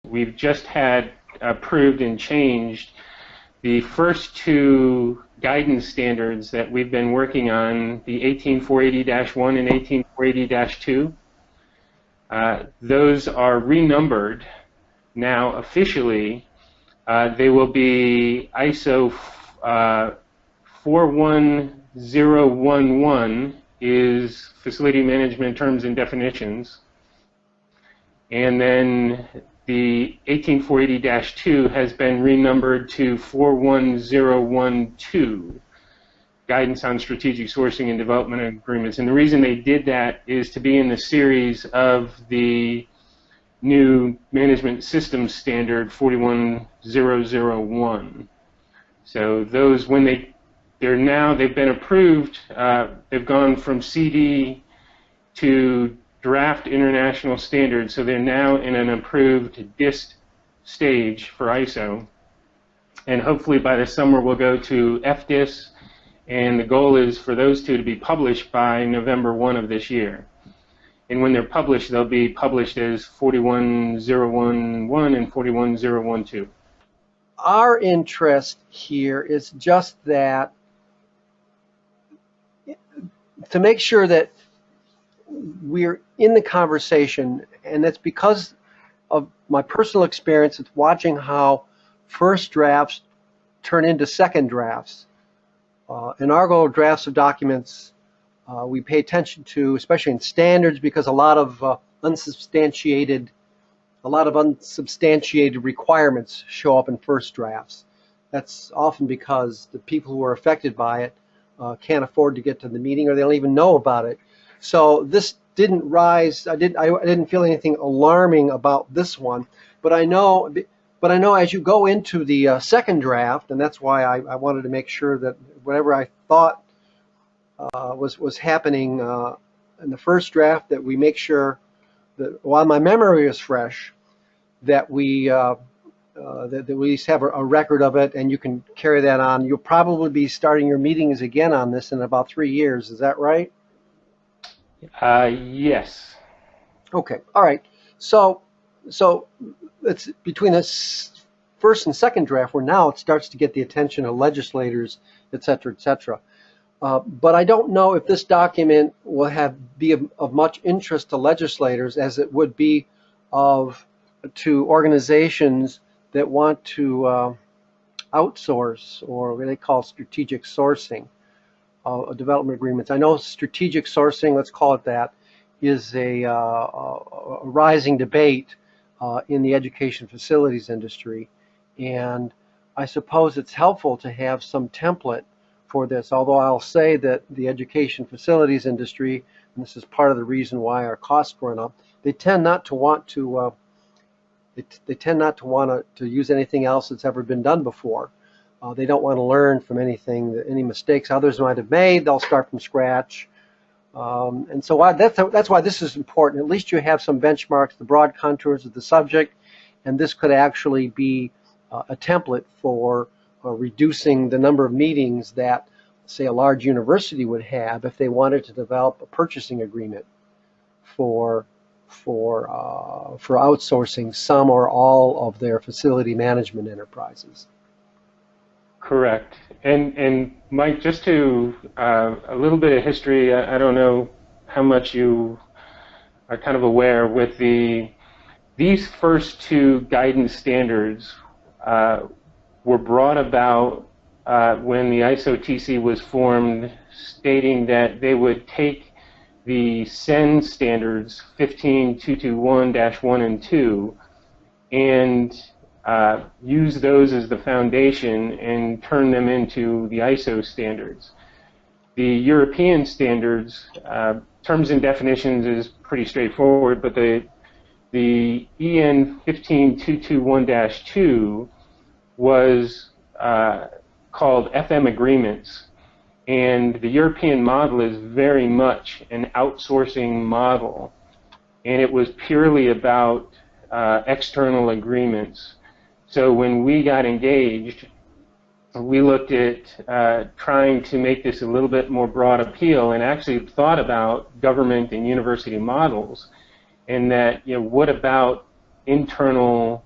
we've just had approved and changed the first two guidance standards that we've been working on, the 18480-1 and 18480-2. Those are renumbered now officially. They will be ISO 41011 is facility management terms and definitions. And then the 18480-2 has been renumbered to 41012, guidance on strategic sourcing and development agreements. And the reason they did that is to be in the series of the new management systems standard 41001. So those, when they've been approved, they've gone from CD to draft international standards, so they're now in an approved DIST stage for ISO. And hopefully by the summer we'll go to FDIS, and the goal is for those two to be published by November 1 of this year. And when they're published, they'll be published as 41011 and 41012. Our interest here is just that, to make sure that we're in the conversation, and that's because of my personal experience with watching how first drafts turn into second drafts. In our drafts of documents, we pay attention to, especially in standards, because a lot of unsubstantiated requirements show up in first drafts. That's often because the people who are affected by it can't afford to get to the meeting, or they don't even know about it. So this didn't rise. I didn't feel anything alarming about this one, but I know as you go into the second draft, and that's why I wanted to make sure that whatever I thought was happening in the first draft, that we make sure that while my memory is fresh, that we at least have a record of it, and you can carry that on. You'll probably be starting your meetings again on this in about 3 years. Is that right? Yes. Okay. All right. So it's between this first and second draft where now it starts to get the attention of legislators, et cetera, et cetera. But I don't know if this document will be of much interest to legislators as it would be to organizations that want to outsource, or what they call strategic sourcing development agreements. I know strategic sourcing, let's call it that, is a rising debate in the education facilities industry, and I suppose it's helpful to have some template for this, although I'll say that the education facilities industry, and this is part of the reason why our costs run up, they tend not to want to use anything else that's ever been done before. They don't want to learn from any mistakes others might have made. They'll start from scratch. And so that's why this is important. At least you have some benchmarks, the broad contours of the subject, and this could actually be a template for reducing the number of meetings that, say, a large university would have if they wanted to develop a purchasing agreement for outsourcing some or all of their facility management enterprises. Correct. And Mike, just to a little bit of history, I don't know how much you are kind of aware with these first two guidance standards were brought about when the ISO-TC was formed, stating that they would take the SEN standards 15221-1 and 2 and use those as the foundation and turn them into the ISO standards. The European standards, terms and definitions is pretty straightforward, but the EN 15221-2 was called FM agreements, and the European model is very much an outsourcing model, and it was purely about external agreements. So when we got engaged, we looked at trying to make this a little bit more broad appeal, and actually thought about government and university models, and that, what about internal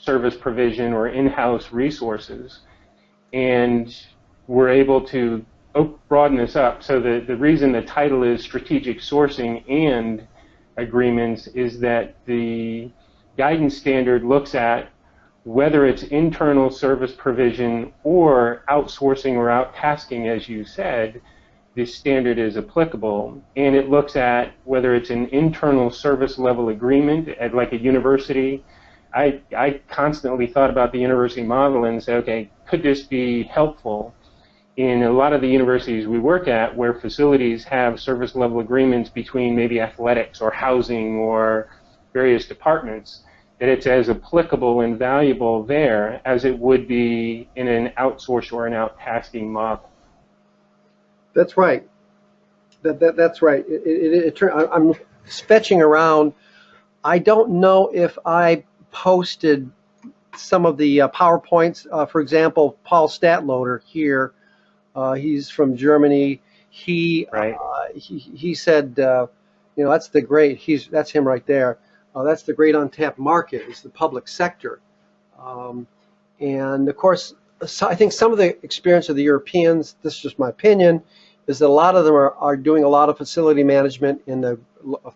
service provision or in-house resources. And we're able to broaden this up. So the reason the title is strategic sourcing and agreements is that the guidance standard looks at whether it's internal service provision or outsourcing or outtasking, as you said, this standard is applicable. And it looks at whether it's an internal service level agreement at like a university. I constantly thought about the university model and said, okay, could this be helpful in a lot of the universities we work at where facilities have service level agreements between maybe athletics or housing or various departments, that it's as applicable and valuable there as it would be in an outsource or an outtasking model. That's right. That's right. I'm fetching around. I don't know if I posted some of the PowerPoints. For example, Paul Statloder here, he's from Germany. He said, that's the great. That's him right there. That's the great untapped market. Is the public sector, and of course, I think some of the experience of the Europeans. This is just my opinion. Is that a lot of them are doing a lot of facility management in the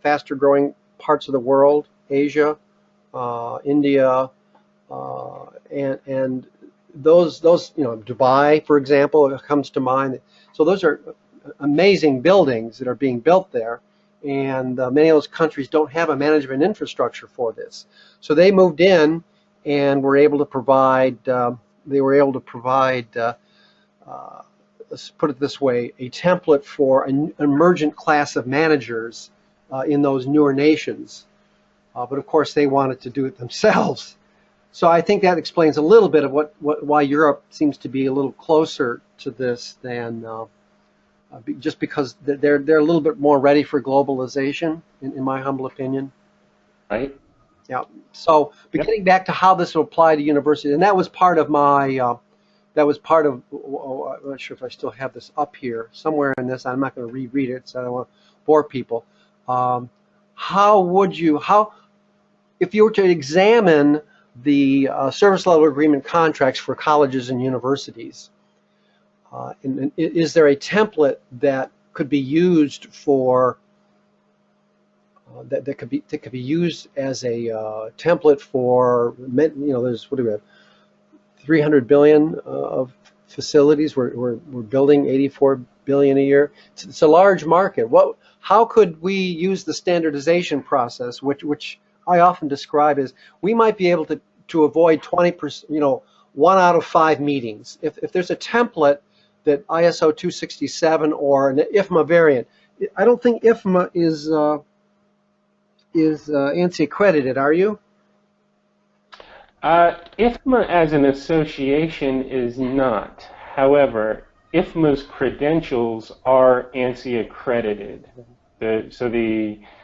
faster growing parts of the world, Asia, India, and those Dubai, for example, comes to mind. So those are amazing buildings that are being built there, and many of those countries don't have a management infrastructure for this. So they moved in and were able to provide. Let's put it this way, a template for an emergent class of managers in those newer nations. But of course, they wanted to do it themselves. So I think that explains a little bit of why Europe seems to be a little closer to this than just because they're a little bit more ready for globalization, in my humble opinion. Right. Yeah. So getting back to how this will apply to universities, and that was part of my. I'm not sure if I still have this up here somewhere in this. I'm not going to reread it, so I don't want to bore people. If you were to examine the service level agreement contracts for colleges and universities, is there a template that could be used for that could be used as a template for there's, what do we have, 300 billion of facilities. We're building 84 billion a year. It's a large market. How could we use the standardization process, which I often describe as we might be able to avoid 20%, 1 out of 5 meetings. If there's a template that ISO 267 or an IFMA variant, I don't think IFMA is ANSI accredited. Are you? IFMA as an association is not. However, IFMA's credentials are ANSI accredited. FMP,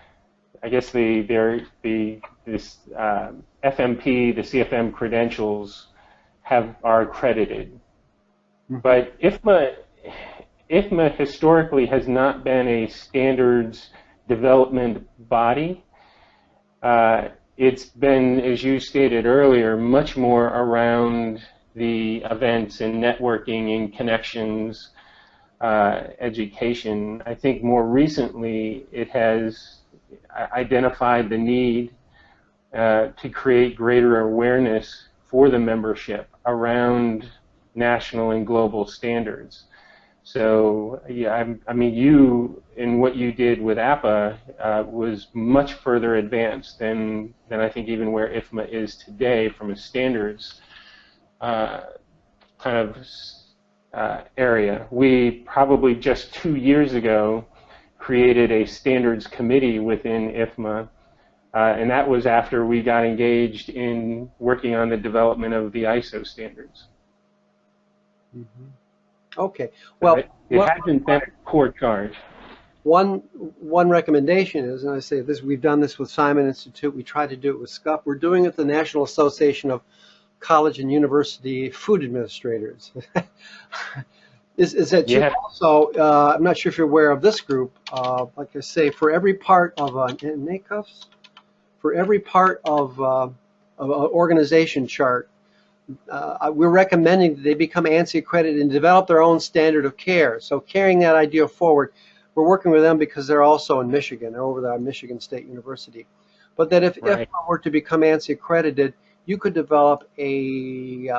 the CFM credentials are accredited. Mm-hmm. But IFMA historically has not been a standards development body. It's been, as you stated earlier, much more around the events and networking and connections, education. I think more recently it has identified the need to create greater awareness for the membership around national and global standards. So, yeah, you, in what you did with APA, was much further advanced than I think even where IFMA is today from a standards area. We probably just 2 years ago created a standards committee within IFMA, and that was after we got engaged in working on the development of the ISO standards. Mm-hmm. Okay. Well, it hasn't been a core charge. One recommendation is, and I say this, we've done this with Simon Institute. We tried to do it with SCUF. We're doing it with the National Association of College and University Food Administrators. is that you also? I'm not sure if you're aware of this group. Like I say, for every part of NACUFs, for every part of organization chart. We're recommending that they become ANSI accredited and develop their own standard of care. So carrying that idea forward, we're working with them because they're also in Michigan. They're over there at Michigan State University. But that if Right. IFMA were to become ANSI accredited, you could develop a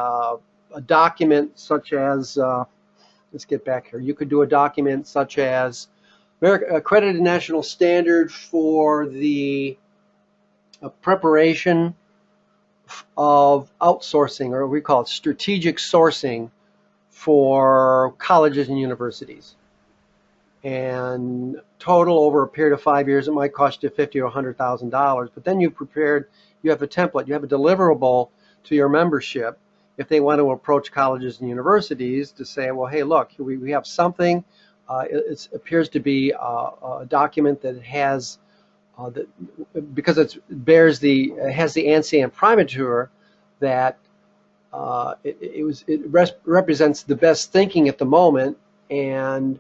document such as, let's get back here. You could do a document such as accredited national standard for the preparation of outsourcing, or we call it strategic sourcing, for colleges and universities. And total over a period of 5 years, it might cost you $50,000 or $100,000. But then you have a template, you have a deliverable to your membership if they want to approach colleges and universities to say, well, hey, look, we have something. It appears to be a document that has because it has the ANSI imprimatur that it represents the best thinking at the moment, and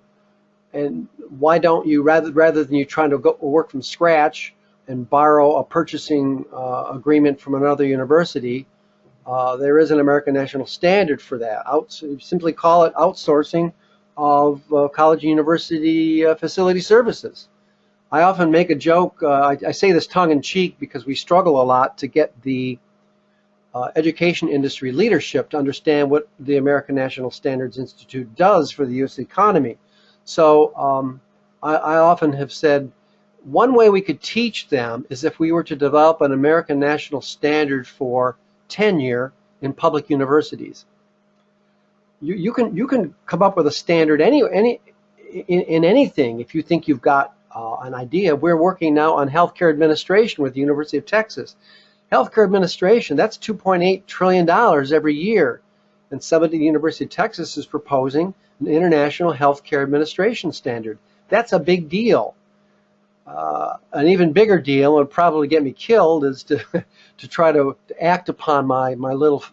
why don't you, rather than you trying to go work from scratch and borrow a purchasing agreement from another university, there is an American national standard for that. Simply call it outsourcing of college and university facility services. I often make a joke, I say this tongue in cheek because we struggle a lot to get the education industry leadership to understand what the American National Standards Institute does for the U.S. economy. So I often have said one way we could teach them is if we were to develop an American national standard for tenure in public universities. You can come up with a standard in anything if you think you've got an idea. We're working now on healthcare administration with the University of Texas. Healthcare administration, that's $2.8 trillion every year. And somebody at the University of Texas is proposing an international healthcare administration standard. That's a big deal. An even bigger deal, would probably get me killed, is to try to act upon my little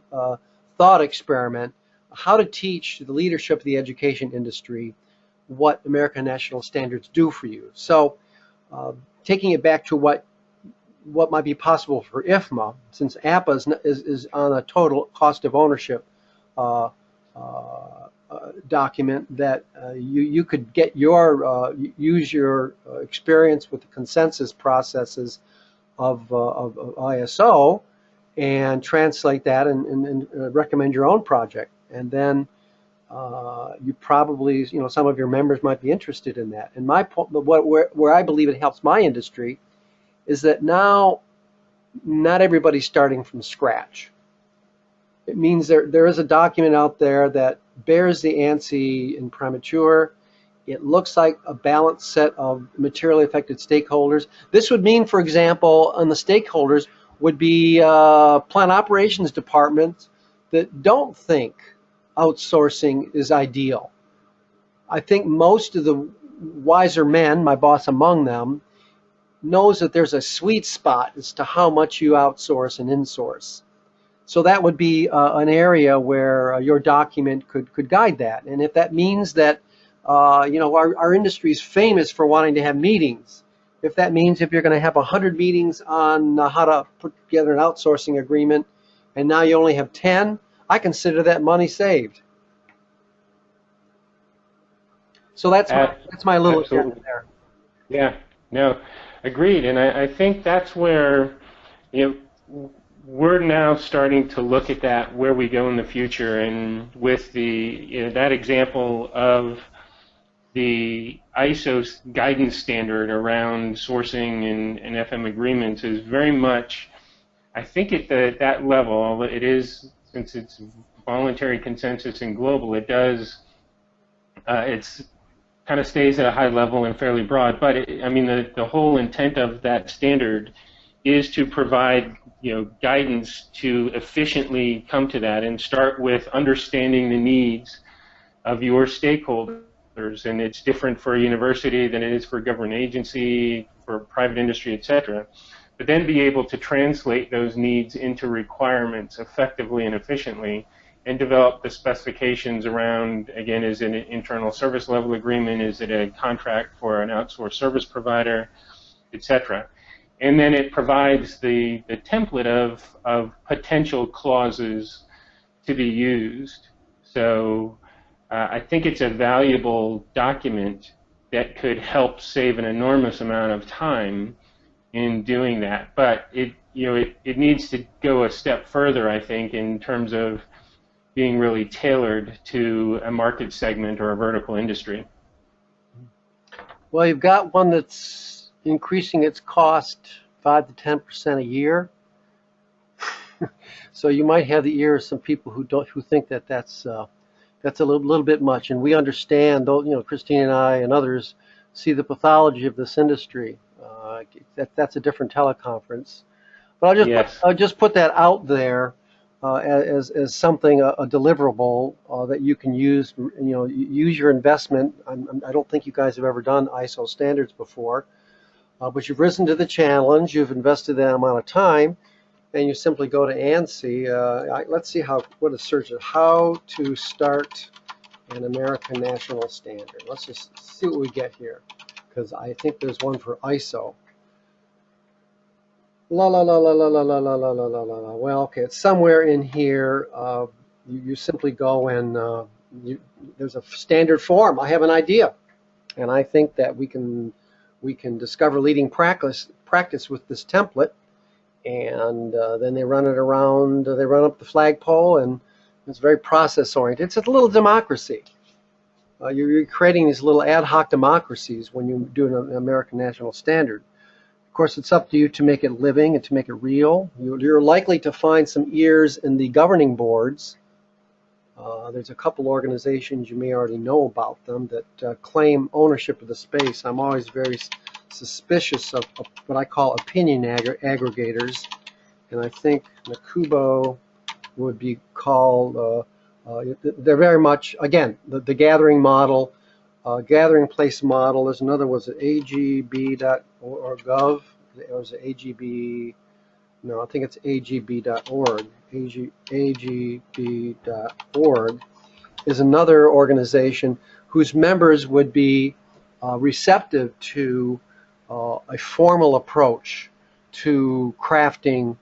thought experiment, how to teach the leadership of the education industry what American national standards do for you. So taking it back to what might be possible for IFMA, since APA is on a total cost of ownership document, that you could get use your experience with the consensus processes of ISO and translate that and recommend your own project. And then you probably, some of your members might be interested in that. And my point, where I believe it helps my industry, is that now not everybody's starting from scratch. It means there is a document out there that bears the ANSI imprimatur. It looks like a balanced set of materially affected stakeholders. This would mean, for example, on the stakeholders would be plant operations departments that don't think outsourcing is ideal. I think most of the wiser men, my boss among them, knows that there's a sweet spot as to how much you outsource and insource. So that would be an area where your document could guide that. And if that means that our industry is famous for wanting to have meetings, if that means if you're going to have 100 meetings on how to put together an outsourcing agreement, and now you only have 10, I consider that money saved. So that's my little Absolutely. agenda there. Yeah, no, agreed. And I think that's where, we're now starting to look at that, where we go in the future. And with that example of the ISO guidance standard around sourcing and FM agreements is very much, I think at that level, it is, since it's voluntary consensus and global, it does, it's kind of stays at a high level and fairly broad. But the whole intent of that standard is to provide guidance to efficiently come to that, and start with understanding the needs of your stakeholders. And it's different for a university than it is for a government agency, for private industry, etc. But then be able to translate those needs into requirements effectively and efficiently, and develop the specifications around, again, is it an internal service level agreement, is it a contract for an outsourced service provider, etc. and then it provides the template of potential clauses to be used. So I think it's a valuable document that could help save an enormous amount of time in doing that. But it needs to go a step further, I think, in terms of being really tailored to a market segment or a vertical industry. Well, you've got one that's increasing its cost 5 to 10% a year. So you might have the ear of some people who think that that's a little bit much, and we understand. Though, Christine and I and others see the pathology of this industry. That's a different teleconference. But Yes. I'll just put that out there as something a deliverable that you can use. Use your investment. I don't think you guys have ever done ISO standards before, but you've risen to the challenge. You've invested that amount of time. And you simply go to ANSI. Let's see what it searches. How to start an American National Standard. Let's just see what we get here, because I think there's one for ISO. La la la la la la la la la la la la la. Well, okay, it's somewhere in here. You simply go and there's a standard form. I have an idea, and I think that we can discover leading practice with this template. And then they run it around, they run up the flagpole, and it's very process-oriented. It's a little democracy. You're creating these little ad hoc democracies when you do an American National Standard. Of course, it's up to you to make it living and to make it real. You're likely to find some ears in the governing boards. There's a couple organizations, you may already know about them, that claim ownership of the space. I'm always very suspicious of what I call opinion aggregators, and I think Nakubo would be called, they're very much, again, the gathering model, gathering place model. There's another, was it agb.gov, or was it agb, no, I think it's agb.org. agb.org is another organization whose members would be receptive to a formal approach to crafting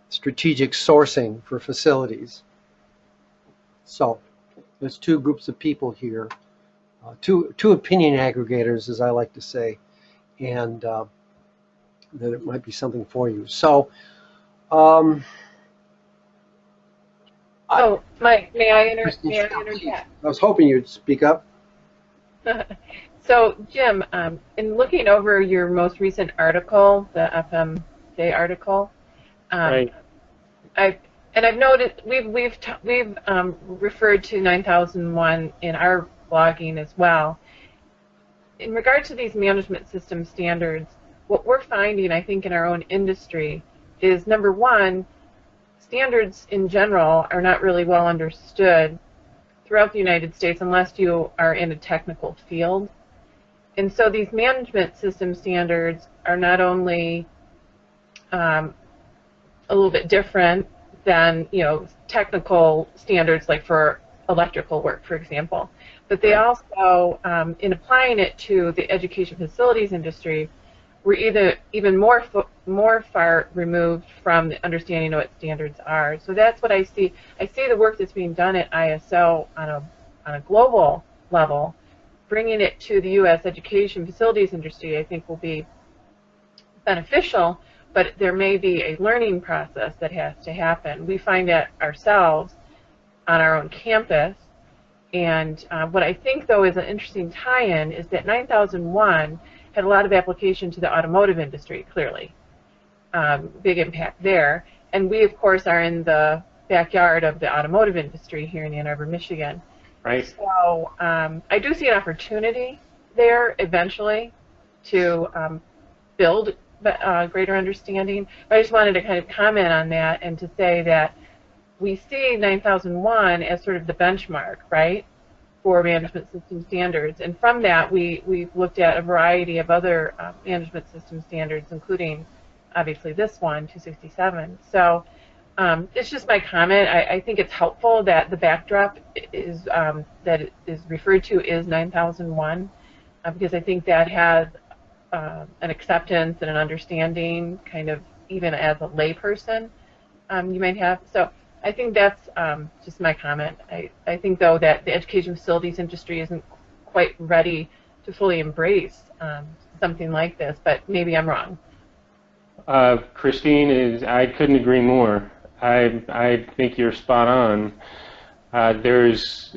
strategic sourcing for facilities. So there's two groups of people here, two opinion aggregators, as I like to say, and that it might be something for you. So, Mike, may I interject? I was hoping you'd speak up. So, Jim, in looking over your most recent article, the FMJ article, Right. I've noted we've referred to 9001 in our blogging as well. In regard to these management system standards, what we're finding, I think, in our own industry is, number one, standards in general are not really well understood throughout the United States unless you are in a technical field. And so these management system standards are not only a little bit different than, technical standards like for electrical work, for example, but they also, in applying it to the education facilities industry, we're even more far removed from the understanding of what standards are. So that's what I see. I see the work that's being done at ISO on a global level. Bringing it to the U.S. education facilities industry, I think, will be beneficial, but there may be a learning process that has to happen. We find that ourselves on our own campus, and what I think, though, is an interesting tie-in is that 9001 had a lot of application to the automotive industry, clearly. Big impact there. And we, of course, are in the backyard of the automotive industry here in Ann Arbor, Michigan. Right. So I do see an opportunity there eventually to build greater understanding. But I just wanted to kind of comment on that and to say that we see 9001 as sort of the benchmark, right, for management system standards. And from that, we've looked at a variety of other management system standards, including, obviously, this one, 267. So it's just my comment. I think it's helpful that the backdrop is that it is referred to is 9001, because I think that has an acceptance and an understanding, kind of even as a layperson, you might have. So I think that's just my comment. I think, though, that the education facilities industry isn't quite ready to fully embrace something like this, but maybe I'm wrong. Christine, I couldn't agree more. I think you're spot on. There is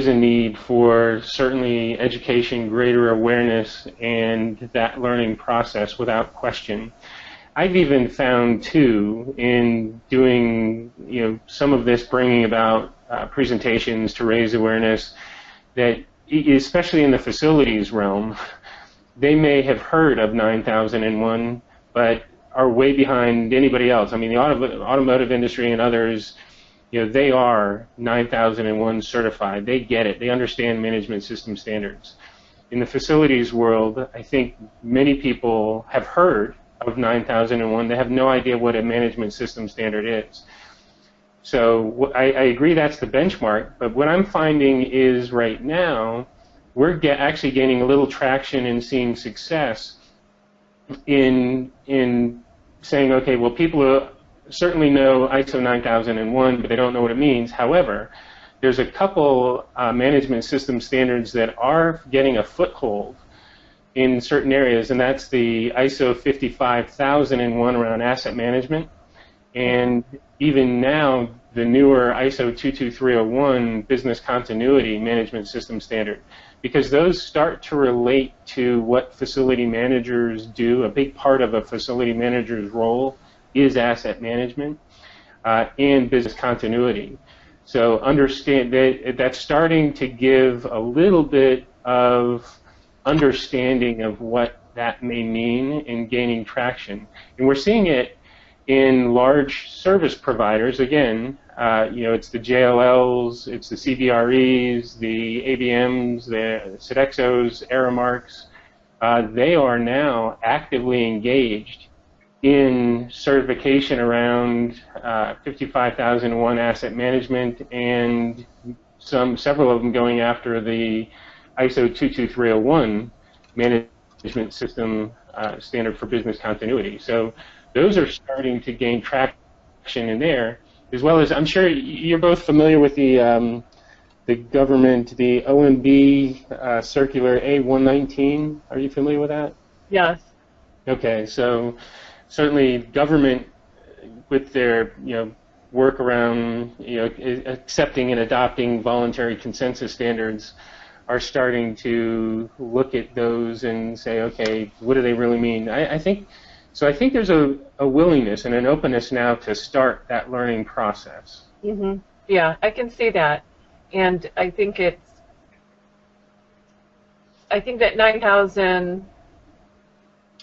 a need for certainly education, greater awareness, and that learning process without question. I've even found too, in doing some of this, bringing about presentations to raise awareness, that especially in the facilities realm, they may have heard of 9001, but are way behind anybody else. I mean, the automotive industry and others, they are 9001 certified. They get it. They understand management system standards. In the facilities world, I think many people have heard of 9001. They have no idea what a management system standard is. So I agree that's the benchmark, but what I'm finding is right now, we're actually gaining a little traction and seeing success in saying, okay, well, people certainly know ISO 9001, but they don't know what it means. However, there's a couple management system standards that are getting a foothold in certain areas, and that's the ISO 55001 around asset management, and even now the newer ISO 22301 business continuity management system standard, because those start to relate to what facility managers do. A big part of a facility manager's role is asset management and business continuity. So understand that that's starting to give a little bit of understanding of what that may mean in gaining traction. And we're seeing it in large service providers. Again, it's the JLLs, it's the CBREs, the ABMs, the Sodexos, Aramarks. They are now actively engaged in certification around 55001 asset management, and several of them going after the ISO 22301 management system standard for business continuity. So those are starting to gain traction in there, as well as, I'm sure you're both familiar with the government, the OMB circular A119. Are you familiar with that? Yes. Okay, so certainly government, with their work around accepting and adopting voluntary consensus standards, are starting to look at those and say, okay, what do they really mean? I think there's a willingness and an openness now to start that learning process. Mm-hmm. Yeah, I can see that, and I think that 9000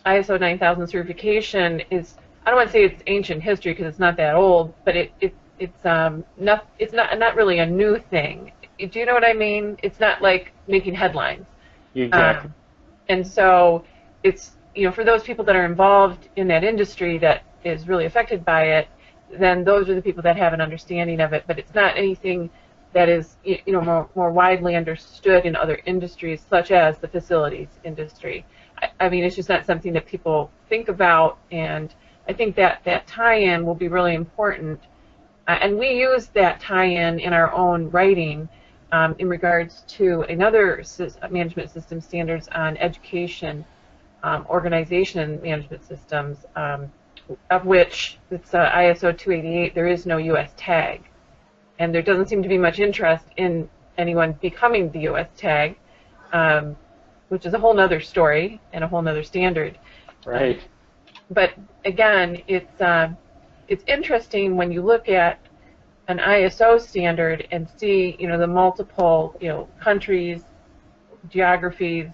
ISO 9000 certification is, I don't want to say it's ancient history because it's not that old, but it's not really a new thing. Do you know what I mean? It's not like making headlines. Exactly. And so it's, for those people that are involved in that industry that is really affected by it, then those are the people that have an understanding of it. But it's not anything that is, more widely understood in other industries, such as the facilities industry. I mean, it's just not something that people think about, and I think that tie-in will be really important. And we use that tie-in in our own writing in regards to another management system standards on education, organization and management systems, of which it's ISO 288. There is no U.S. tag, and there doesn't seem to be much interest in anyone becoming the U.S. tag, which is a whole other story and a whole other standard. Right. But again, it's interesting when you look at an ISO standard and see, the multiple, countries, geographies,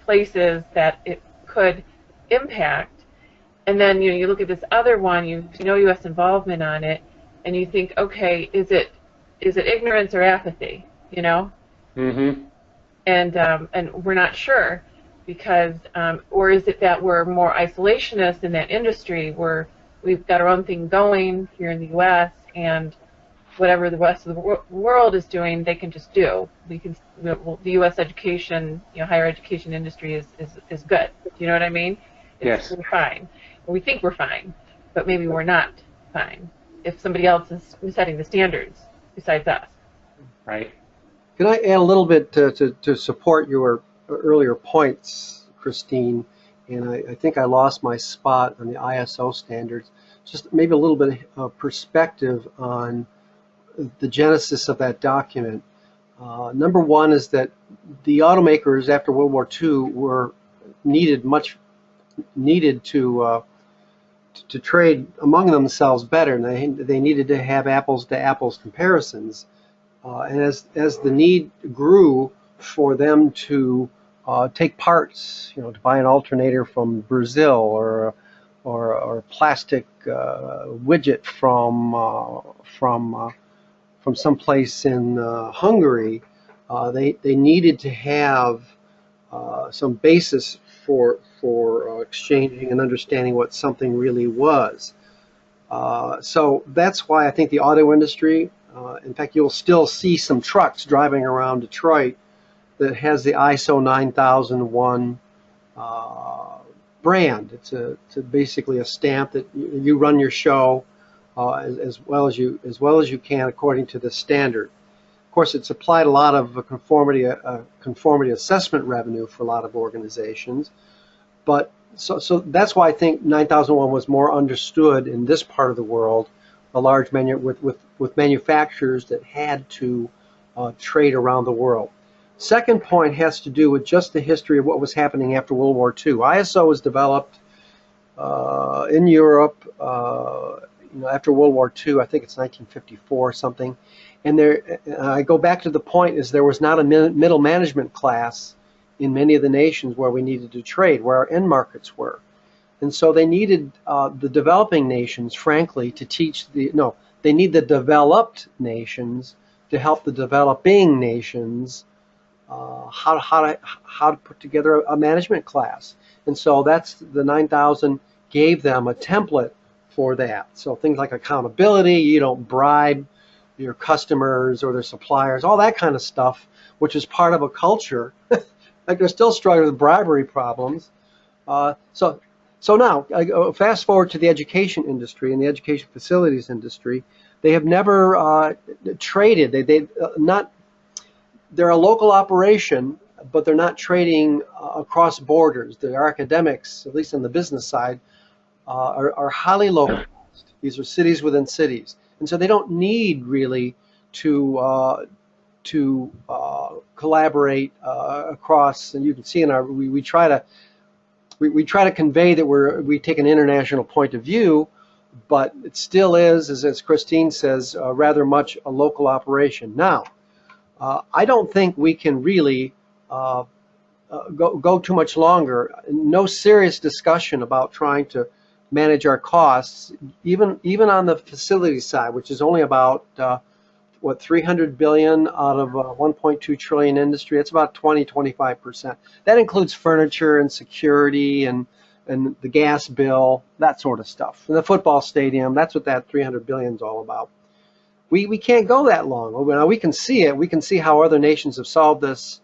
places that it could impact, and then you look at this other one, you know U.S. involvement on it, and you think, okay, is it ignorance or apathy, Mm-hmm. And we're not sure, because or is it that we're more isolationist in that industry, where we've got our own thing going here in the U.S. and whatever the rest of the world is doing, they can just do. The U.S. education, higher education industry is good. Do you know what I mean? Yes. We're fine. We think we're fine, but maybe we're not fine if somebody else is setting the standards besides us. Right. Can I add a little bit to support your earlier points, Christine? And I think I lost my spot on the ISO standards. Just maybe a little bit of perspective on the genesis of that document. Number one is that the automakers after World War II were needed to trade among themselves better, and they needed to have apples to apples comparisons. And as the need grew for them to take parts, to buy an alternator from Brazil or a plastic widget from someplace in Hungary, they needed to have some basis for exchanging and understanding what something really was. So that's why I think the auto industry, in fact, you'll still see some trucks driving around Detroit that has the ISO 9001 brand. It's basically a stamp that you run your show as well as you can according to the standard. Of course, it's applied a lot of conformity assessment revenue for a lot of organizations, but so that's why I think 9001 was more understood in this part of the world, a large with manufacturers that had to trade around the world. Second point has to do with just the history of what was happening after World War II. ISO was developed in Europe after World War II. I think it's 1954 or something. And I go back to the point is there was not a middle management class in many of the nations where we needed to trade, where our end markets were. And so they needed the developing nations, frankly, to teach they need the developed nations to help the developing nations how to put together a management class. And so that's the 9000 gave them a template for that. So things like accountability, you don't bribe your customers or their suppliers, all that kind of stuff, which is part of a culture. Like they're still struggling with bribery problems. So now, fast forward to the education industry and the education facilities industry. They have never traded. They're a local operation, but they're not trading across borders. The academics, at least on the business side, are highly localized. These are cities within cities, and so they don't need really to collaborate across. And you can see in our we try to convey that we take an international point of view, but it still is, as Christine says, rather much a local operation. Now, I don't think we can really go too much longer. No serious discussion about trying to manage our costs, even on the facility side, which is only about 300 billion out of 1.2 trillion industry. It's about 25%. That includes furniture and security and the gas bill, that sort of stuff. And the football stadium, that's what that 300 billion is all about. We can't go that long. Now we can see it. We can see how other nations have solved this.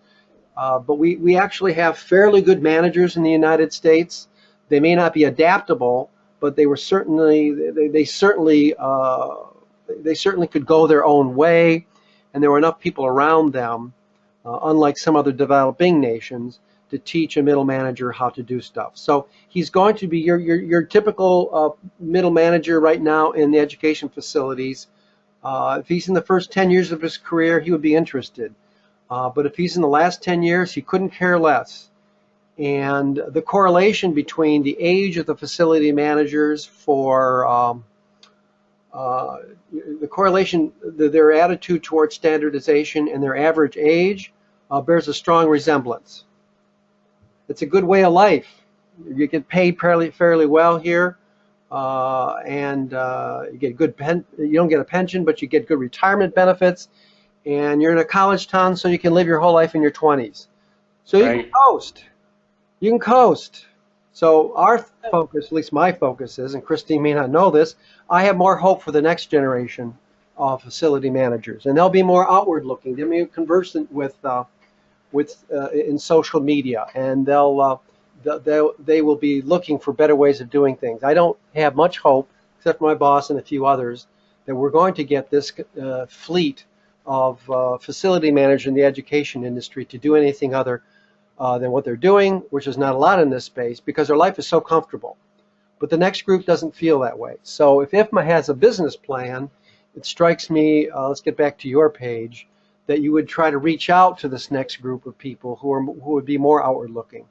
But we actually have fairly good managers in the United States. They may not be adaptable, but they certainly could go their own way, and there were enough people around them, unlike some other developing nations, to teach a middle manager how to do stuff. So he's going to be your typical middle manager right now in the education facilities. If he's in the first 10 years of his career, he would be interested. But if he's in the last 10 years, he couldn't care less. And the correlation between the age of the facility managers the correlation, their attitude towards standardization and their average age bears a strong resemblance. It's a good way of life. You get paid fairly well here, and you get you don't get a pension, but you get good retirement benefits, and you're in a college town, so you can live your whole life in your 20s. So you can coast. You can coast. So our focus, at least my focus is, and Christine may not know this, I have more hope for the next generation facility managers, and they'll be more outward looking. They'll be conversant with in social media, and they will be looking for better ways of doing things. I don't have much hope, except for my boss and a few others, that we're going to get this fleet of facility managers in the education industry to do anything other than what they're doing, which is not a lot in this space, because their life is so comfortable. But the next group doesn't feel that way. So if IFMA has a business plan, it strikes me, let's get back to your page, that you would try to reach out to this next group of people who would be more outward looking.